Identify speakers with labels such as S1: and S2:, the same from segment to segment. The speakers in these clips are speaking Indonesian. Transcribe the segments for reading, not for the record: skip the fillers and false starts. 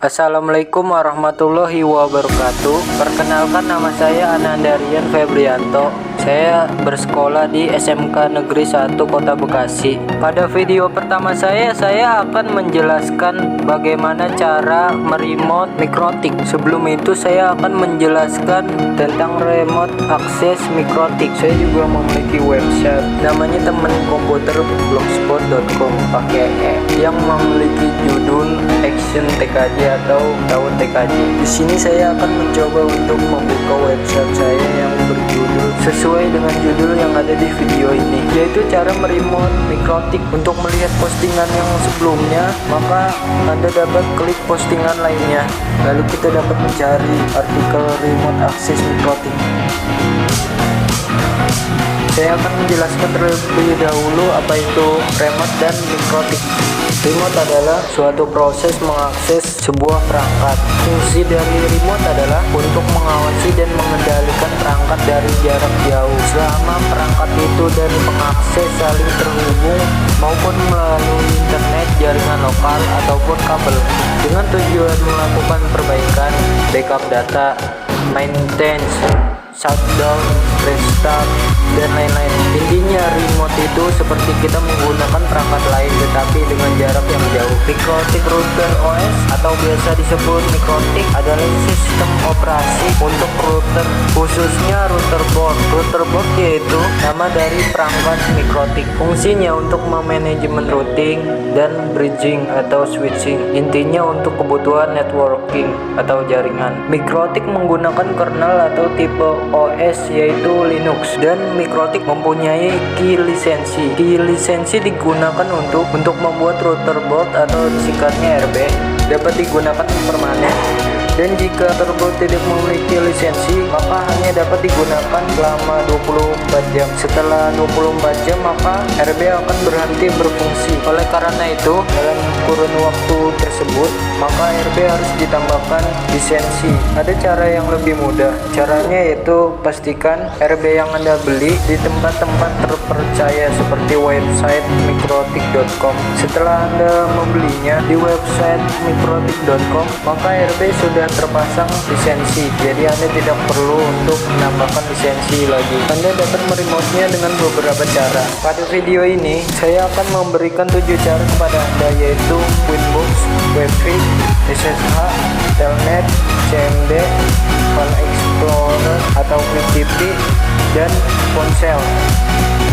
S1: Assalamualaikum warahmatullahi wabarakatuh. Perkenalkan, nama saya Anandarian Febrianto. Saya bersekolah di SMK Negeri 1 Kota Bekasi. Pada video pertama saya akan menjelaskan bagaimana cara meremote mikrotik. Sebelum itu saya akan menjelaskan tentang remote akses mikrotik. Saya juga memiliki website namanya temenkomputer.blogspot.com pakai yang memiliki judul Action TKJ atau tahun TKJ. Di sini saya akan mencoba untuk membuka website saya yang berjudul sesuai dengan judul yang ada di video ini, yaitu cara meremote mikrotik. Untuk melihat postingan yang sebelumnya, maka Anda dapat klik postingan lainnya. Lalu kita dapat mencari artikel remote access mikrotik. Saya akan menjelaskan terlebih dahulu apa itu remote dan mikrotik. Remote adalah suatu proses mengakses sebuah perangkat. Fungsi dari remote adalah untuk mengawasi dan mengendalikan perangkat dari jarak jauh selama perangkat itu dan pengakses saling terhubung maupun melalui internet, jaringan lokal ataupun kabel, dengan tujuan melakukan perbaikan, backup data, maintenance, shutdown, restart, dan lain-lain. Intinya remote itu seperti kita menggunakan perangkat lain tetapi dengan jarak yang jauh. Mikrotik router OS atau biasa disebut mikrotik adalah sistem operasi untuk router, khususnya router board. Router board yaitu nama dari perangkat mikrotik. Fungsinya untuk memanajemen routing dan bridging atau switching. Intinya untuk kebutuhan networking atau jaringan. Mikrotik menggunakan kernel atau tipe OS yaitu Linux, dan mikrotik mempunyai key lisensi. Key lisensi digunakan untuk membuat router board atau disingkatnya RB dapat digunakan permanen, dan jika tersebut tidak memiliki lisensi maka hanya dapat digunakan selama 24 jam. Setelah 24 jam maka RB akan berhenti berfungsi. Oleh karena itu, dalam kurun waktu tersebut maka RB harus ditambahkan lisensi. Ada cara yang lebih mudah. Caranya yaitu pastikan RB yang Anda beli di tempat-tempat terpercaya seperti website mikrotik.com. Setelah Anda membelinya di website mikrotik.com, maka RB sudah terpasang lisensi, jadi Anda tidak perlu untuk menambahkan lisensi lagi. Anda dapat meremote-nya dengan beberapa cara. Pada video ini saya akan memberikan 7 cara kepada Anda, yaitu Winbox, Webfit, SSH, Telnet, CMD, File Explorer atau FTP, dan ponsel.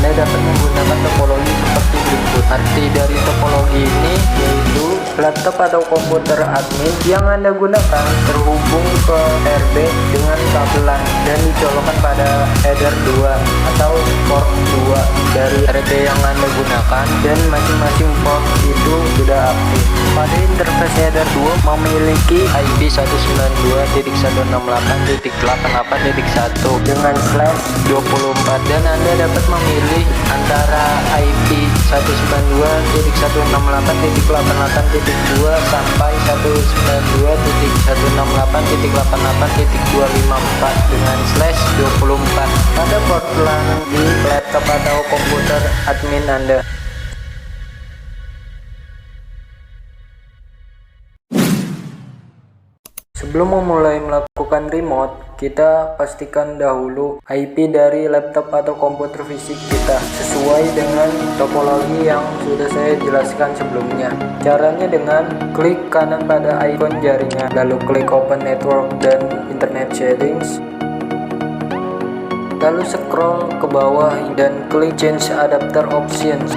S1: Anda dapat menggunakan topologi seperti berikut. Arti dari topologi ini yaitu laptop atau komputer admin yang Anda gunakan terhubung ke RB dengan kabelan dan dicolokkan pada header 2 atau port 2 dari RB yang Anda gunakan, dan masing-masing port itu sudah aktif. Pada interface header 2 memiliki IP 192.168.88.1 dengan slash 24, dan Anda dapat memilih antara IP 192.168.88.2 sampai 192.168.88.254 dengan slash 24 pada port LAN di laptop atau komputer admin Anda. Sebelum memulai melakukan remote, kita pastikan dahulu IP dari laptop atau komputer fisik kita sesuai dengan topologi yang sudah saya jelaskan sebelumnya. Caranya dengan klik kanan pada ikon jaringan, lalu klik Open Network dan Internet Settings, lalu scroll ke bawah dan klik Change Adapter Options.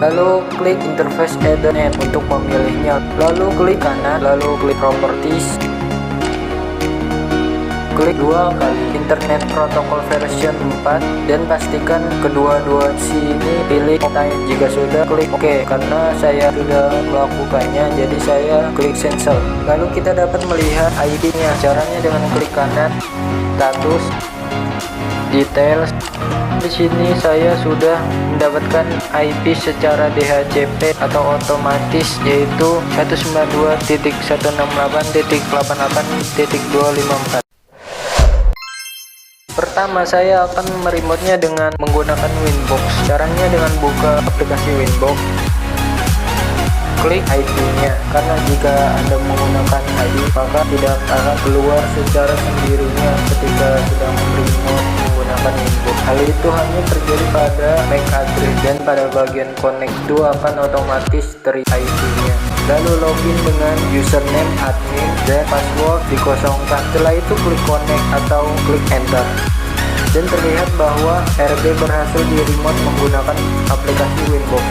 S1: Lalu klik interface Ethernet untuk memilihnya, lalu klik kanan, lalu klik Properties, klik 2 kali Internet Protocol version 4, dan pastikan kedua-dua sini pilih Time. Jika sudah, klik OK. Karena saya sudah melakukannya, jadi saya klik Cancel. Lalu kita dapat melihat ID-nya. Caranya dengan klik kanan, Status, Details. Di sini saya sudah mendapatkan IP secara DHCP atau otomatis, yaitu 192.168.88.254. Pertama, saya akan meremote-nya dengan menggunakan Winbox. Caranya dengan buka aplikasi Winbox, klik ID-nya, karena jika Anda menggunakan ID maka tidak akan keluar secara sendirinya ketika sedang remote menggunakan Winbox. Hal itu hanya terjadi pada MAC address, dan pada bagian connect itu akan otomatis teri ID-nya. Lalu login dengan username admin dan password dikosongkan. Setelah itu klik connect atau klik enter, dan terlihat bahwa RB berhasil di remote menggunakan aplikasi Winbox.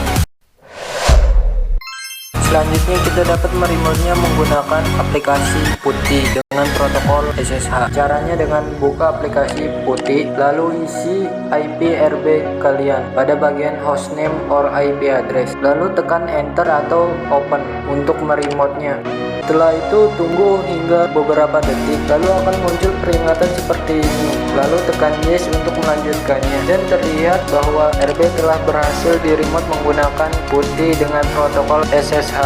S1: Selanjutnya kita dapat meremote-nya menggunakan aplikasi putih dengan protokol SSH. Caranya dengan buka aplikasi putih, lalu isi IP RB kalian pada bagian hostname or IP address, lalu tekan enter atau open untuk meremote-nya. Setelah itu tunggu hingga beberapa detik, lalu akan muncul peringatan seperti ini, lalu tekan yes untuk melanjutkannya, dan terlihat bahwa RB telah berhasil di remote menggunakan putih dengan protokol SSH.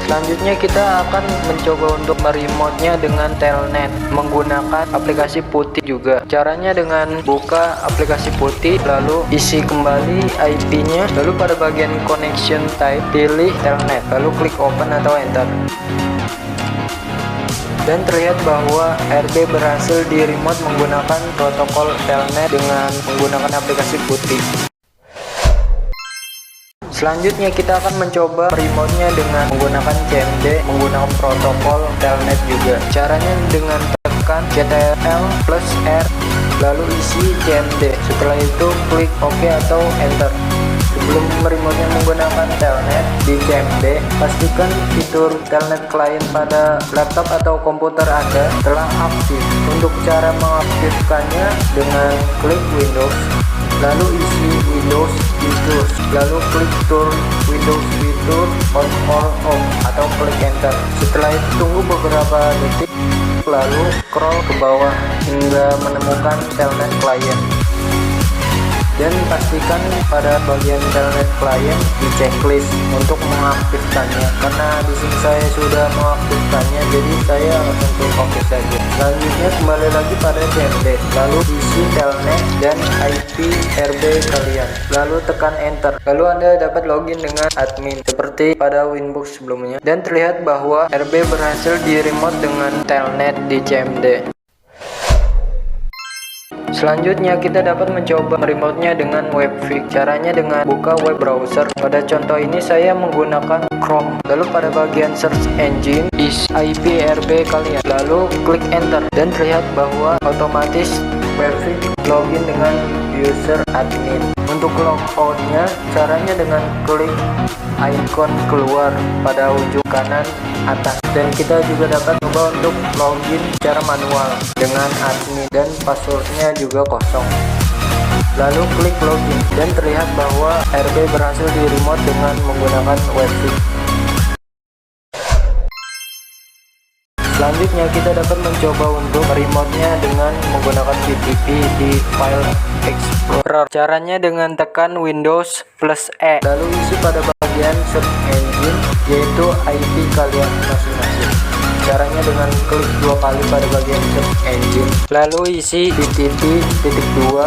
S1: Selanjutnya kita akan mencoba untuk meremote-nya dengan telnet menggunakan aplikasi putih juga. Caranya dengan buka aplikasi putih, lalu isi kembali IP-nya, lalu pada bagian connection type pilih telnet, lalu klik open atau enter. Dan terlihat bahwa RB berhasil di remote menggunakan protokol telnet dengan menggunakan aplikasi putih. Selanjutnya kita akan mencoba remote-nya dengan menggunakan CMD menggunakan protokol telnet juga. Caranya dengan tekan Ctrl+R lalu isi CMD. Setelah itu klik OK atau enter. Sebelum remote-nya menggunakan telnet di CMD, pastikan fitur telnet client pada laptop atau komputer Anda telah aktif. Untuk cara mengaktifkannya dengan klik Windows, lalu isi Windows Features, lalu klik Turn Windows Feature on or off atau klik enter. Setelah itu tunggu beberapa detik, lalu scroll ke bawah hingga menemukan telnet client, dan pastikan pada bagian telnet client di checklist untuk mengaktifkannya. Karena di sini saya sudah mengaktifkannya, jadi saya langsung klik OK saja. Selanjutnya kembali lagi pada CMD, lalu isi telnet dan IP RB kalian, lalu tekan enter. Lalu Anda dapat login dengan admin seperti pada Winbox sebelumnya, dan terlihat bahwa RB berhasil di remote dengan telnet di CMD. Selanjutnya kita dapat mencoba remote-nya dengan webfix. Caranya dengan buka web browser. Pada contoh ini saya menggunakan Chrome. Lalu pada bagian search engine isi IP RB kalian, lalu klik enter, dan terlihat bahwa otomatis webfix login dengan user admin. Untuk logoutnya, caranya dengan klik icon keluar pada ujung kanan atas, dan kita juga dapat coba untuk login secara manual dengan admin dan passwordnya juga kosong. Lalu klik login, dan terlihat bahwa RB berhasil di remote dengan menggunakan webfix. Selanjutnya kita dapat mencoba untuk remote-nya dengan menggunakan VTP di File Explorer. Caranya dengan tekan Windows+E, lalu isi pada bagian search engine yaitu IP kalian masing-masing. Caranya dengan klik dua kali pada bagian search engine, lalu isi VTP.2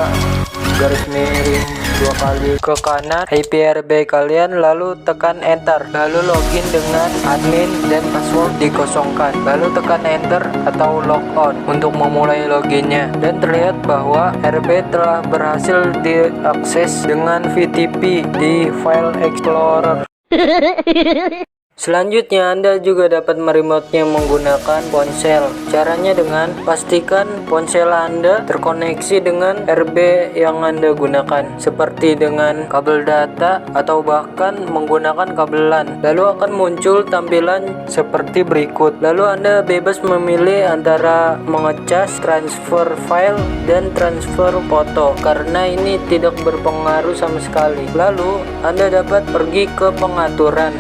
S1: garis miring dua kali ke kanan IP RB kalian, lalu tekan enter, lalu login dengan admin dan password dikosongkan, lalu tekan enter atau logout untuk memulai loginnya, dan terlihat bahwa RB telah berhasil diakses dengan VTP di File Explorer. Selanjutnya Anda juga dapat meremote-nya menggunakan ponsel. Caranya dengan pastikan ponsel Anda terkoneksi dengan RB yang Anda gunakan, seperti dengan kabel data atau bahkan menggunakan kabel LAN. Lalu akan muncul tampilan seperti berikut. Lalu Anda bebas memilih antara mengecas, transfer file, dan transfer foto, karena ini tidak berpengaruh sama sekali. Lalu Anda dapat pergi ke pengaturan,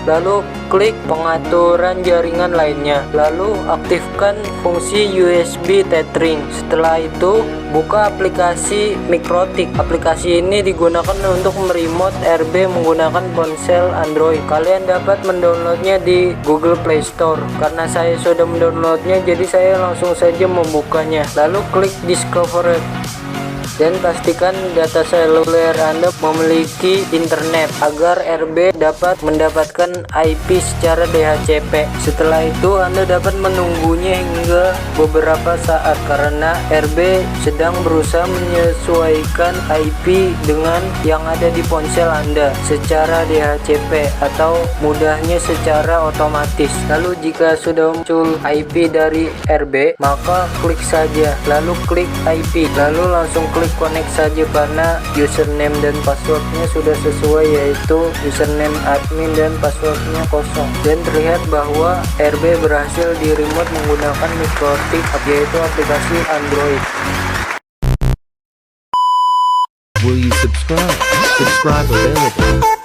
S1: lalu klik pengaturan jaringan lainnya, lalu aktifkan fungsi USB tethering. Setelah itu buka aplikasi Mikrotik. Aplikasi ini digunakan untuk meremote RB menggunakan ponsel Android. Kalian dapat mendownloadnya di Google Play Store. Karena saya sudah mendownloadnya, jadi saya langsung saja membukanya, lalu klik Discover. Dan pastikan data seluler Anda memiliki internet agar RB dapat mendapatkan IP secara DHCP. Setelah itu Anda dapat menunggunya hingga beberapa saat karena RB sedang berusaha menyesuaikan IP dengan yang ada di ponsel Anda secara DHCP atau mudahnya secara otomatis. Lalu jika sudah muncul IP dari RB, maka klik saja, lalu klik IP, lalu langsung klik connect saja karena username dan passwordnya sudah sesuai, yaitu username admin dan passwordnya kosong. Dan terlihat bahwa RB berhasil di remote menggunakan Mikrotik, yaitu aplikasi Android.
S2: Will you subscribe? Subscribe available.